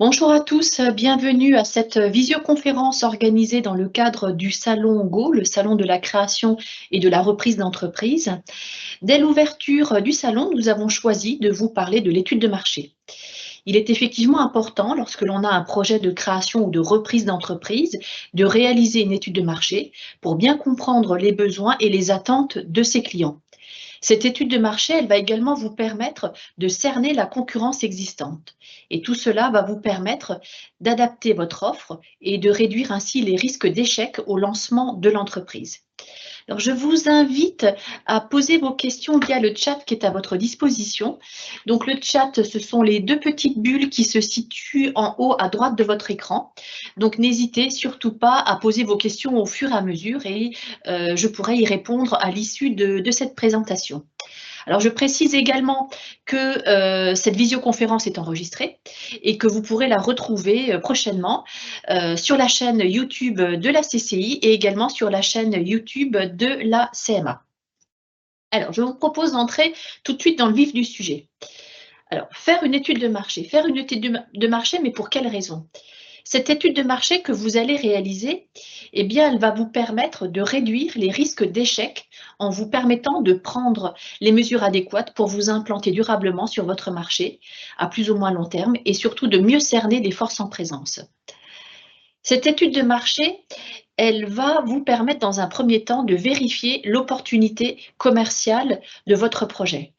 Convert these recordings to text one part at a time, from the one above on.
Bonjour à tous, bienvenue à cette visioconférence organisée dans le cadre du Salon Go, le Salon de la création et de la reprise d'entreprise. Dès l'ouverture du salon, nous avons choisi de vous parler de l'étude de marché. Il est effectivement important, lorsque l'on a un projet de création ou de reprise d'entreprise, de réaliser une étude de marché pour bien comprendre les besoins et les attentes de ses clients. Cette étude de marché, elle va également vous permettre de cerner la concurrence existante. Et tout cela va vous permettre d'adapter votre offre et de réduire ainsi les risques d'échec au lancement de l'entreprise. Alors, je vous invite à poser vos questions via le chat qui est à votre disposition. Donc, le chat, ce sont les deux petites bulles qui se situent en haut à droite de votre écran. Donc, n'hésitez surtout pas à poser vos questions au fur et à mesure et je pourrai y répondre à l'issue de cette présentation. Alors, je précise également que cette visioconférence est enregistrée et que vous pourrez la retrouver prochainement sur la chaîne YouTube de la CCI et également sur la chaîne YouTube de la CMA. Alors, je vous propose d'entrer tout de suite dans le vif du sujet. Alors, faire une étude de marché. Faire une étude de marché, mais pour quelle raison? Cette étude de marché que vous allez réaliser, eh bien, elle va vous permettre de réduire les risques d'échec en vous permettant de prendre les mesures adéquates pour vous implanter durablement sur votre marché à plus ou moins long terme et surtout de mieux cerner les forces en présence. Cette étude de marché, elle va vous permettre dans un premier temps de vérifier l'opportunité commerciale de votre projet.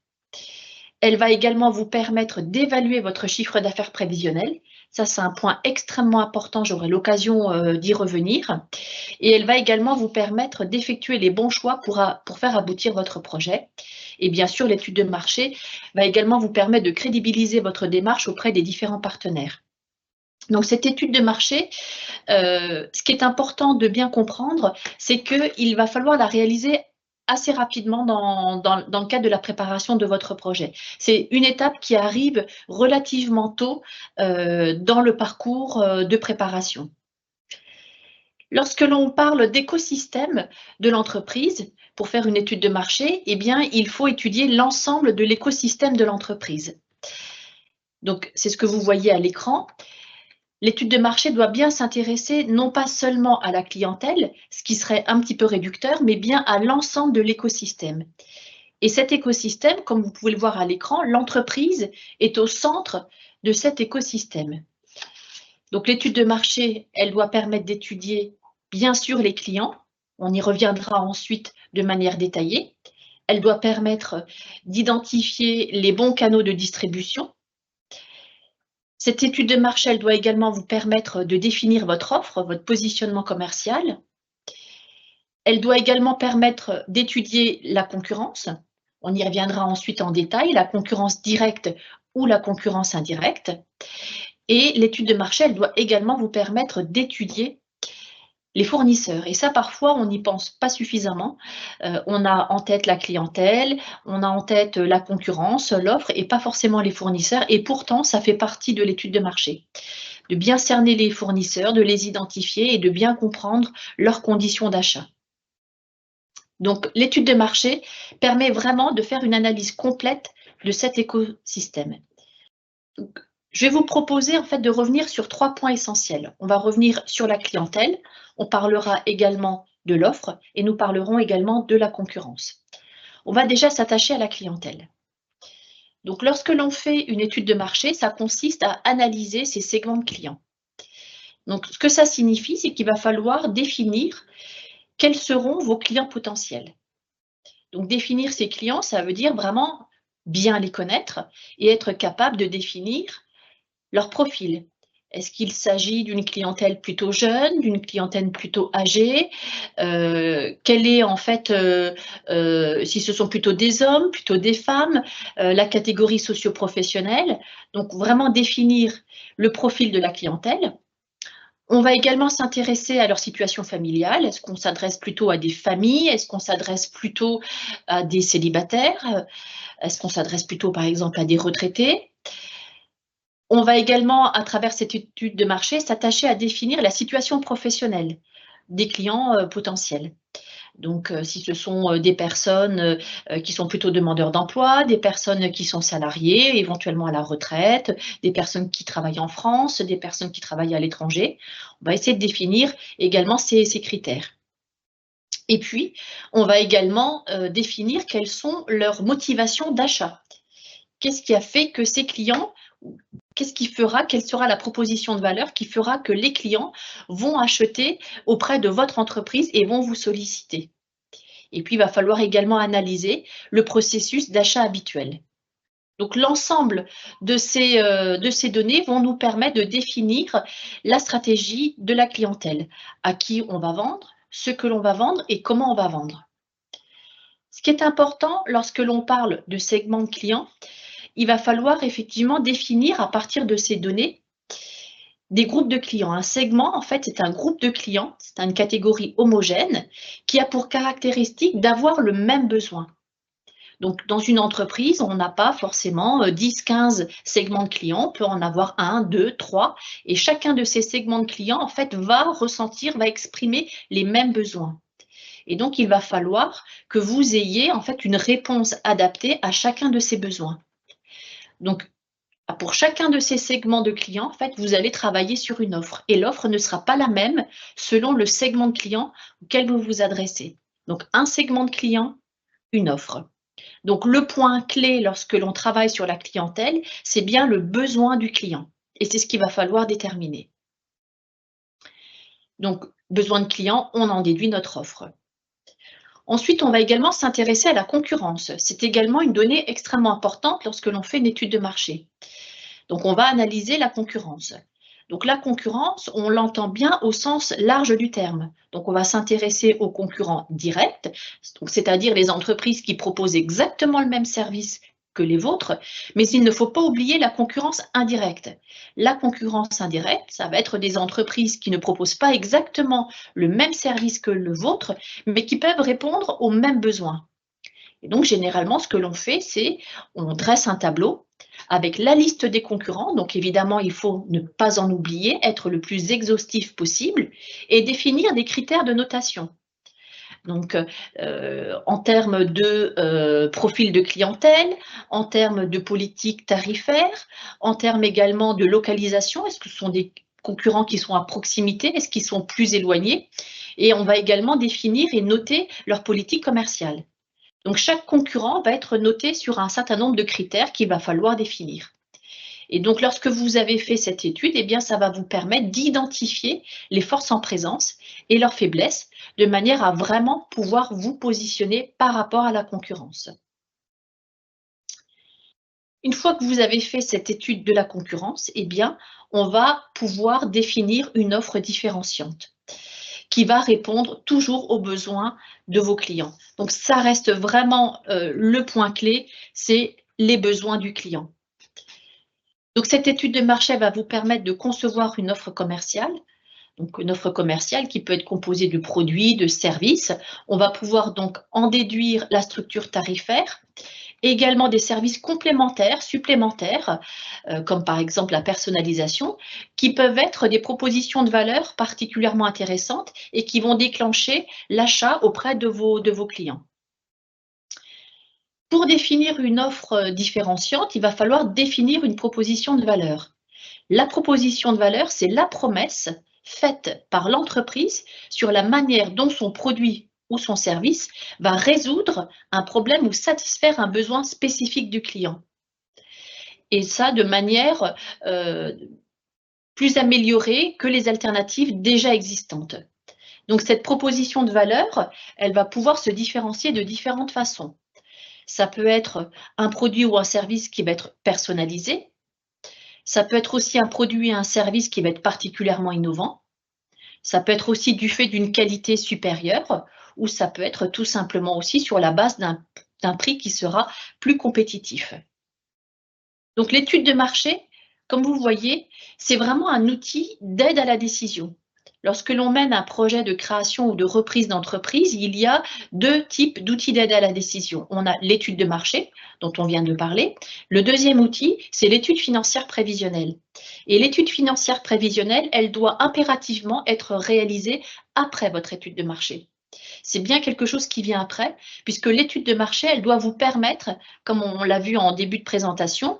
Elle va également vous permettre d'évaluer votre chiffre d'affaires prévisionnel. Ça, c'est un point extrêmement important, j'aurai l'occasion d'y revenir. Et elle va également vous permettre d'effectuer les bons choix pour faire aboutir votre projet. Et bien sûr, l'étude de marché va également vous permettre de crédibiliser votre démarche auprès des différents partenaires. Donc, cette étude de marché, ce qui est important de bien comprendre, c'est qu'il va falloir la réaliser assez rapidement dans le cadre de la préparation de votre projet. C'est une étape qui arrive relativement tôt dans le parcours de préparation. Lorsque l'on parle d'écosystème de l'entreprise, pour faire une étude de marché, eh bien, il faut étudier l'ensemble de l'écosystème de l'entreprise. Donc, c'est ce que vous voyez à l'écran. L'étude de marché doit bien s'intéresser non pas seulement à la clientèle, ce qui serait un petit peu réducteur, mais bien à l'ensemble de l'écosystème. Et cet écosystème, comme vous pouvez le voir à l'écran, l'entreprise est au centre de cet écosystème. Donc l'étude de marché, elle doit permettre d'étudier bien sûr les clients, on y reviendra ensuite de manière détaillée. Elle doit permettre d'identifier les bons canaux de distribution. Cette étude de marché, elle doit également vous permettre de définir votre offre, votre positionnement commercial. Elle doit également permettre d'étudier la concurrence. On y reviendra ensuite en détail, la concurrence directe ou la concurrence indirecte. Et l'étude de marché, elle doit également vous permettre d'étudier les fournisseurs. Et ça, parfois, on n'y pense pas suffisamment. On a en tête la clientèle, on a en tête la concurrence, l'offre, et pas forcément les fournisseurs. Et pourtant, ça fait partie de l'étude de marché. De bien cerner les fournisseurs, de les identifier et de bien comprendre leurs conditions d'achat. Donc, l'étude de marché permet vraiment de faire une analyse complète de cet écosystème. Donc, je vais vous proposer en fait de revenir sur 3 points essentiels. On va revenir sur la clientèle, on parlera également de l'offre et nous parlerons également de la concurrence. On va déjà s'attacher à la clientèle. Donc, lorsque l'on fait une étude de marché, ça consiste à analyser ces segments de clients. Donc, ce que ça signifie, c'est qu'il va falloir définir quels seront vos clients potentiels. Donc, définir ces clients, ça veut dire vraiment bien les connaître et être capable de définir leur profil. Est-ce qu'il s'agit d'une clientèle plutôt jeune, d'une clientèle plutôt âgée? Quelle est en fait, si ce sont plutôt des hommes, plutôt des femmes, la catégorie socio-professionnelle? Donc, vraiment définir le profil de la clientèle. On va également s'intéresser à leur situation familiale. Est-ce qu'on s'adresse plutôt à des familles? Est-ce qu'on s'adresse plutôt à des célibataires? Est-ce qu'on s'adresse plutôt, par exemple, à des retraités? On va également, à travers cette étude de marché, s'attacher à définir la situation professionnelle des clients potentiels. Donc, si ce sont des personnes qui sont plutôt demandeurs d'emploi, des personnes qui sont salariées, éventuellement à la retraite, des personnes qui travaillent en France, des personnes qui travaillent à l'étranger. On va essayer de définir également ces critères. Et puis, on va également définir quelles sont leurs motivations d'achat. Qu'est-ce qui a fait que ces clients, qu'est-ce qui fera, quelle sera la proposition de valeur qui fera que les clients vont acheter auprès de votre entreprise et vont vous solliciter. Et puis, il va falloir également analyser le processus d'achat habituel. Donc, l'ensemble de ces données vont nous permettre de définir la stratégie de la clientèle, à qui on va vendre, ce que l'on va vendre et comment on va vendre. Ce qui est important lorsque l'on parle de segment de clients, il va falloir effectivement définir à partir de ces données des groupes de clients. Un segment, en fait, c'est un groupe de clients, c'est une catégorie homogène qui a pour caractéristique d'avoir le même besoin. Donc, dans une entreprise, on n'a pas forcément 10, 15 segments de clients, on peut en avoir 1, 2, 3, et chacun de ces segments de clients, en fait, va ressentir, va exprimer les mêmes besoins. Et donc, il va falloir que vous ayez, en fait, une réponse adaptée à chacun de ces besoins. Donc, pour chacun de ces segments de clients, en fait, vous allez travailler sur une offre et l'offre ne sera pas la même selon le segment de client auquel vous vous adressez. Donc, un segment de client, une offre. Donc, le point clé lorsque l'on travaille sur la clientèle, c'est bien le besoin du client et c'est ce qu'il va falloir déterminer. Donc, besoin de client, on en déduit notre offre. Ensuite, on va également s'intéresser à la concurrence. C'est également une donnée extrêmement importante lorsque l'on fait une étude de marché. Donc, on va analyser la concurrence. Donc, la concurrence, on l'entend bien au sens large du terme. Donc, on va s'intéresser aux concurrents directs, c'est-à-dire les entreprises qui proposent exactement le même service que les vôtres, mais il ne faut pas oublier la concurrence indirecte. La concurrence indirecte, ça va être des entreprises qui ne proposent pas exactement le même service que le vôtre, mais qui peuvent répondre aux mêmes besoins. Et donc, généralement, ce que l'on fait, c'est on dresse un tableau avec la liste des concurrents. Donc, évidemment, il faut ne pas en oublier, être le plus exhaustif possible et définir des critères de notation. Donc, en termes de profil de clientèle, en termes de politique tarifaire, en termes également de localisation, est-ce que ce sont des concurrents qui sont à proximité, est-ce qu'ils sont plus éloignés? Et on va également définir et noter leur politique commerciale. Donc, chaque concurrent va être noté sur un certain nombre de critères qu'il va falloir définir. Et donc, lorsque vous avez fait cette étude, eh bien, ça va vous permettre d'identifier les forces en présence et leurs faiblesses, de manière à vraiment pouvoir vous positionner par rapport à la concurrence. Une fois que vous avez fait cette étude de la concurrence, eh bien, on va pouvoir définir une offre différenciante qui va répondre toujours aux besoins de vos clients. Donc, ça reste vraiment le point clé, c'est les besoins du client. Donc, cette étude de marché va vous permettre de concevoir une offre commerciale. Donc, une offre commerciale qui peut être composée de produits, de services. On va pouvoir donc en déduire la structure tarifaire, également des services complémentaires, supplémentaires, comme par exemple la personnalisation, qui peuvent être des propositions de valeur particulièrement intéressantes et qui vont déclencher l'achat auprès de vos clients. Pour définir une offre différenciante, il va falloir définir une proposition de valeur. La proposition de valeur, c'est la promesse faite par l'entreprise sur la manière dont son produit ou son service va résoudre un problème ou satisfaire un besoin spécifique du client. Et ça de manière plus améliorée que les alternatives déjà existantes. Donc cette proposition de valeur, elle va pouvoir se différencier de différentes façons. Ça peut être un produit ou un service qui va être personnalisé. Ça peut être aussi un produit et un service qui va être particulièrement innovant. Ça peut être aussi du fait d'une qualité supérieure ou ça peut être tout simplement aussi sur la base d'un prix qui sera plus compétitif. Donc l'étude de marché, comme vous voyez, c'est vraiment un outil d'aide à la décision. Lorsque l'on mène un projet de création ou de reprise d'entreprise, il y a deux types d'outils d'aide à la décision. On a l'étude de marché, dont on vient de parler. Le deuxième outil, c'est l'étude financière prévisionnelle. Et l'étude financière prévisionnelle, elle doit impérativement être réalisée après votre étude de marché. C'est bien quelque chose qui vient après, puisque l'étude de marché, elle doit vous permettre, comme on l'a vu en début de présentation,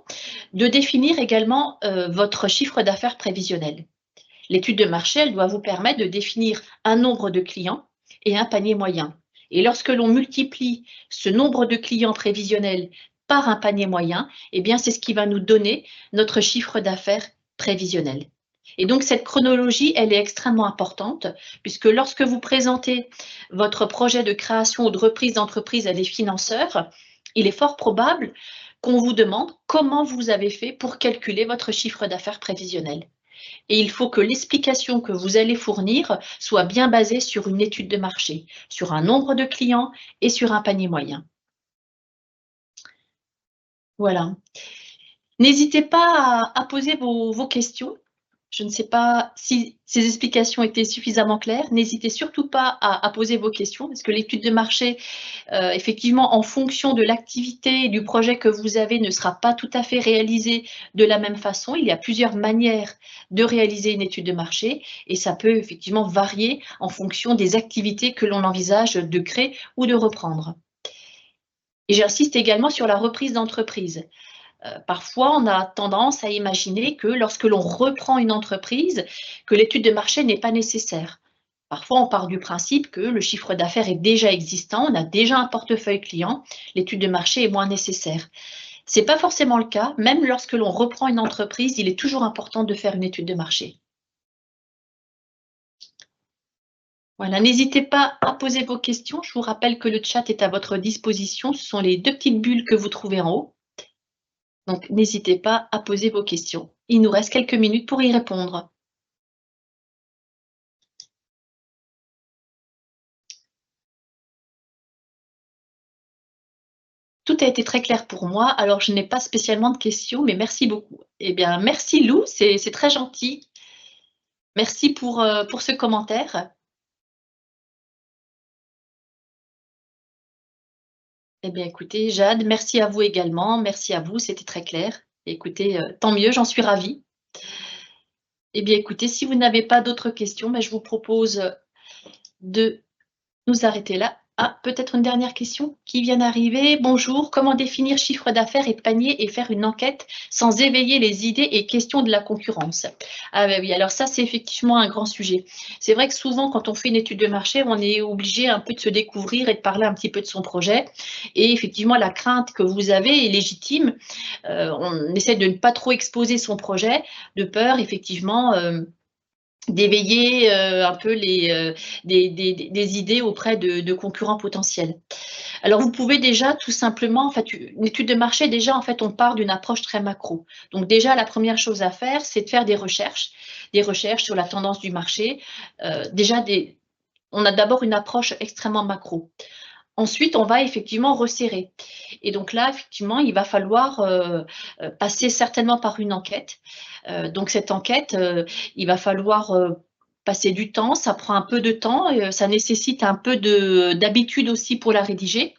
de définir également votre chiffre d'affaires prévisionnel. L'étude de marché, elle doit vous permettre de définir un nombre de clients et un panier moyen. Et lorsque l'on multiplie ce nombre de clients prévisionnels par un panier moyen, eh bien, c'est ce qui va nous donner notre chiffre d'affaires prévisionnel. Et donc, cette chronologie, elle est extrêmement importante, puisque lorsque vous présentez votre projet de création ou de reprise d'entreprise à des financeurs, il est fort probable qu'on vous demande comment vous avez fait pour calculer votre chiffre d'affaires prévisionnel. Et il faut que l'explication que vous allez fournir soit bien basée sur une étude de marché, sur un nombre de clients et sur un panier moyen. Voilà. N'hésitez pas à poser vos questions. Je ne sais pas si ces explications étaient suffisamment claires. N'hésitez surtout pas à poser vos questions, parce que l'étude de marché, effectivement, en fonction de l'activité et du projet que vous avez, ne sera pas tout à fait réalisée de la même façon. Il y a plusieurs manières de réaliser une étude de marché et ça peut effectivement varier en fonction des activités que l'on envisage de créer ou de reprendre. Et j'insiste également sur la reprise d'entreprise. Parfois, on a tendance à imaginer que lorsque l'on reprend une entreprise, que l'étude de marché n'est pas nécessaire. Parfois, on part du principe que le chiffre d'affaires est déjà existant, on a déjà un portefeuille client, l'étude de marché est moins nécessaire. Ce n'est pas forcément le cas, même lorsque l'on reprend une entreprise, il est toujours important de faire une étude de marché. Voilà, n'hésitez pas à poser vos questions. Je vous rappelle que le chat est à votre disposition. Ce sont les deux petites bulles que vous trouvez en haut. Donc, n'hésitez pas à poser vos questions. Il nous reste quelques minutes pour y répondre. Tout a été très clair pour moi, alors je n'ai pas spécialement de questions, mais merci beaucoup. Eh bien, merci Lou, c'est très gentil. Merci pour ce commentaire. Eh bien, écoutez, Jade, merci à vous également. Merci à vous, c'était très clair. Écoutez, tant mieux, j'en suis ravie. Eh bien, écoutez, si vous n'avez pas d'autres questions, ben, je vous propose de nous arrêter là. Ah, peut-être une dernière question qui vient d'arriver. Bonjour, comment définir chiffre d'affaires et panier et faire une enquête sans éveiller les idées et questions de la concurrence? Ah ben oui, alors ça, c'est effectivement un grand sujet. C'est vrai que souvent, quand on fait une étude de marché, on est obligé un peu de se découvrir et de parler un petit peu de son projet. Et effectivement, la crainte que vous avez est légitime. On essaie de ne pas trop exposer son projet, de peur, effectivement, d'éveiller un peu des idées auprès de concurrents potentiels. Alors, vous pouvez déjà tout simplement, en fait, une étude de marché, déjà, en fait, on part d'une approche très macro. Donc, déjà, la première chose à faire, c'est de faire des recherches sur la tendance du marché. Déjà, on a d'abord une approche extrêmement macro. Ensuite, on va effectivement resserrer. Et donc là, effectivement, il va falloir passer certainement par une enquête. Donc cette enquête, il va falloir passer du temps, ça prend un peu de temps, ça nécessite un peu d'habitude aussi pour la rédiger.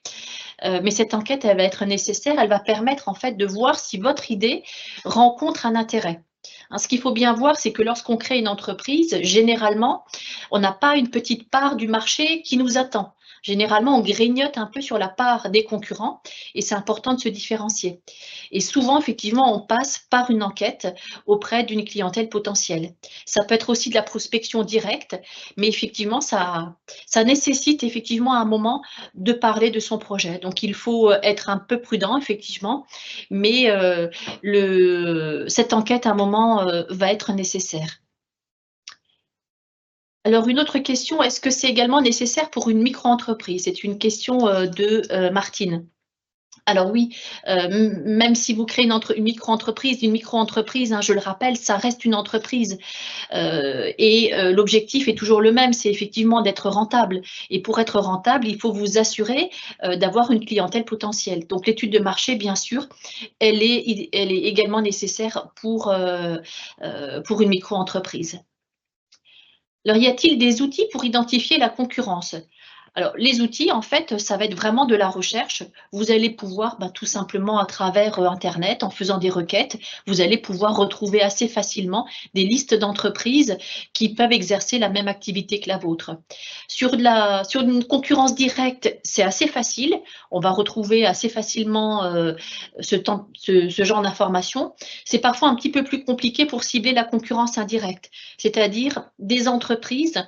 Mais cette enquête, elle va être nécessaire, elle va permettre en fait de voir si votre idée rencontre un intérêt. Hein, ce qu'il faut bien voir, c'est que lorsqu'on crée une entreprise, généralement, on n'a pas une petite part du marché qui nous attend. Généralement, on grignote un peu sur la part des concurrents et c'est important de se différencier. Et souvent, effectivement, on passe par une enquête auprès d'une clientèle potentielle. Ça peut être aussi de la prospection directe, mais effectivement, ça nécessite effectivement un moment de parler de son projet. Donc, il faut être un peu prudent, effectivement, mais cette enquête, à un moment, va être nécessaire. Alors, une autre question, est-ce que c'est également nécessaire pour une micro-entreprise? C'est une question de Martine. Alors oui, même si vous créez une micro-entreprise, hein, je le rappelle, ça reste une entreprise. Et l'objectif est toujours le même, c'est effectivement d'être rentable. Et pour être rentable, il faut vous assurer d'avoir une clientèle potentielle. Donc l'étude de marché, bien sûr, elle est également nécessaire pour une micro-entreprise. Alors, y a-t-il des outils pour identifier la concurrence? Alors, les outils, en fait, ça va être vraiment de la recherche. Vous allez pouvoir, tout simplement à travers, internet, en faisant des requêtes, vous allez pouvoir retrouver assez facilement des listes d'entreprises qui peuvent exercer la même activité que la vôtre. Sur une concurrence directe, c'est assez facile. On va retrouver assez facilement, ce genre d'informations. C'est parfois un petit peu plus compliqué pour cibler la concurrence indirecte, c'est-à-dire des entreprises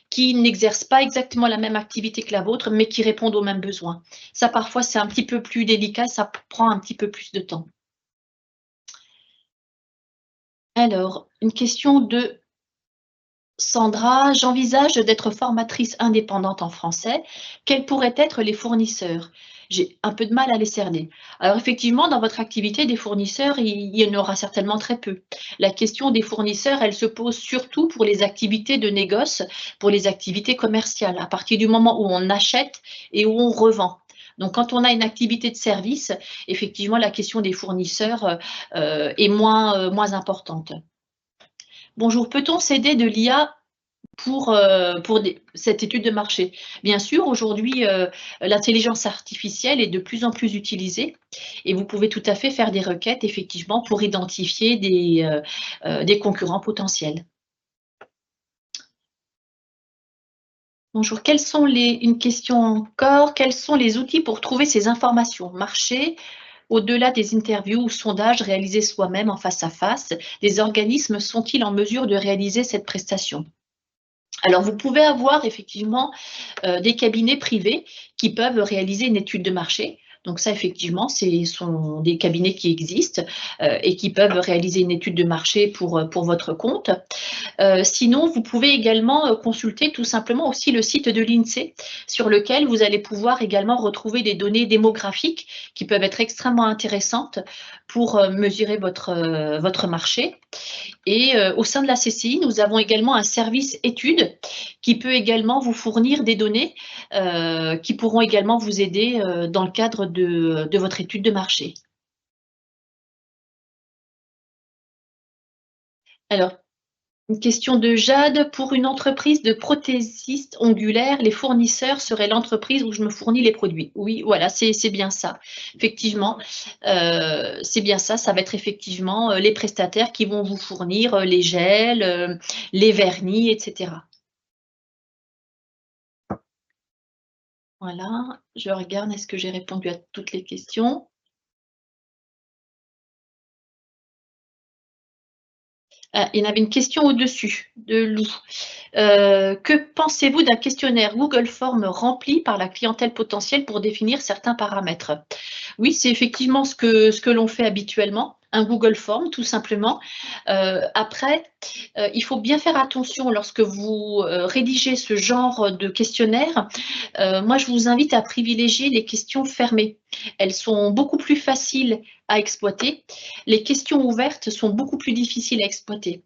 qui n'exercent pas exactement la même activité que la vôtre, mais qui répondent aux mêmes besoins. Ça, parfois, c'est un petit peu plus délicat, ça prend un petit peu plus de temps. Alors, une question de Sandra: «J'envisage d'être formatrice indépendante en français. Quels pourraient être les fournisseurs? J'ai un peu de mal à les cerner». Alors effectivement, dans votre activité, des fournisseurs, il y en aura certainement très peu. La question des fournisseurs, elle se pose surtout pour les activités de négoce, pour les activités commerciales, à partir du moment où on achète et où on revend. Donc quand on a une activité de service, effectivement, la question des fournisseurs, est moins importante. Bonjour, peut-on s'aider de l'IA pour cette étude de marché? Bien sûr, aujourd'hui, l'intelligence artificielle est de plus en plus utilisée et vous pouvez tout à fait faire des requêtes, effectivement, pour identifier des concurrents potentiels. Bonjour, une question encore, quels sont les outils pour trouver ces informations marché? Au-delà des interviews ou sondages réalisés soi-même en face à face, les organismes sont-ils en mesure de réaliser cette prestation? Alors, vous pouvez avoir effectivement, des cabinets privés qui peuvent réaliser une étude de marché. Donc ça, effectivement, ce sont des cabinets qui existent, et qui peuvent réaliser une étude de marché pour votre compte. Sinon, vous pouvez également, consulter tout simplement aussi le site de l'INSEE, sur lequel vous allez pouvoir également retrouver des données démographiques qui peuvent être extrêmement intéressantes pour, mesurer votre marché. Et au sein de la CCI, nous avons également un service études qui peut également vous fournir des données, qui pourront également vous aider, dans le cadre de votre étude de marché. Alors, une question de Jade: «Pour une entreprise de prothésistes ongulaires, les fournisseurs seraient l'entreprise où je me fournis les produits». Oui, voilà, c'est bien ça. Effectivement, c'est bien ça. Ça va être effectivement, les prestataires qui vont vous fournir, les gels, les vernis et cetera. Voilà, je regarde, est-ce que j'ai répondu à toutes les questions? Ah, il y en avait une question au-dessus, de Lou. Que pensez-vous d'un questionnaire Google Forms rempli par la clientèle potentielle pour définir certains paramètres? Oui, c'est effectivement ce que l'on fait habituellement, un Google Form tout simplement. Après, il faut bien faire attention lorsque vous, rédigez ce genre de questionnaire. Moi, je vous invite à privilégier les questions fermées. Elles sont beaucoup plus faciles à exploiter. Les questions ouvertes sont beaucoup plus difficiles à exploiter.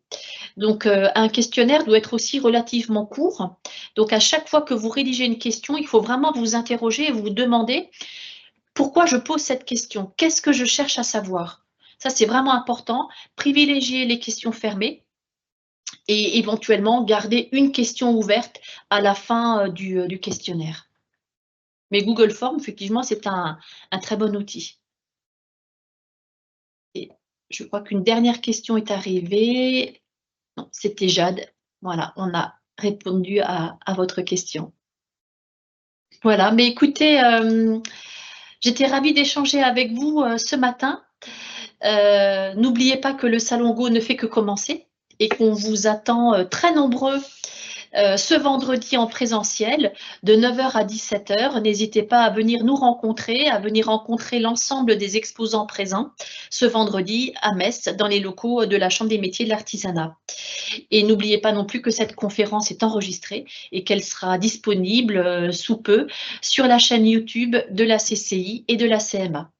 Donc, un questionnaire doit être aussi relativement court. Donc, à chaque fois que vous rédigez une question, il faut vraiment vous interroger et vous demander: «Pourquoi je pose cette question? Qu'est-ce que je cherche à savoir?» Ça, c'est vraiment important. Privilégier les questions fermées et éventuellement garder une question ouverte à la fin, du questionnaire. Mais Google Forms, effectivement, c'est un très bon outil. Et je crois qu'une dernière question est arrivée. Non, c'était Jade. Voilà, on a répondu à votre question. Voilà, mais écoutez, j'étais ravie d'échanger avec vous, ce matin. N'oubliez pas que le salon Go ne fait que commencer et qu'on vous attend, très nombreux, ce vendredi en présentiel de 9h à 17h. N'hésitez pas à venir nous rencontrer, à venir rencontrer l'ensemble des exposants présents ce vendredi à Metz, dans les locaux de la Chambre des métiers de l'artisanat. Et n'oubliez pas non plus que cette conférence est enregistrée et qu'elle sera disponible, sous peu sur la chaîne YouTube de la CCI et de la CMA.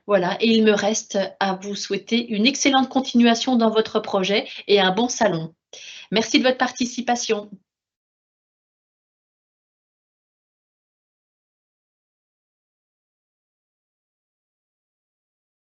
Voilà, et il me reste à vous souhaiter une excellente continuation dans votre projet et un bon salon. Merci de votre participation.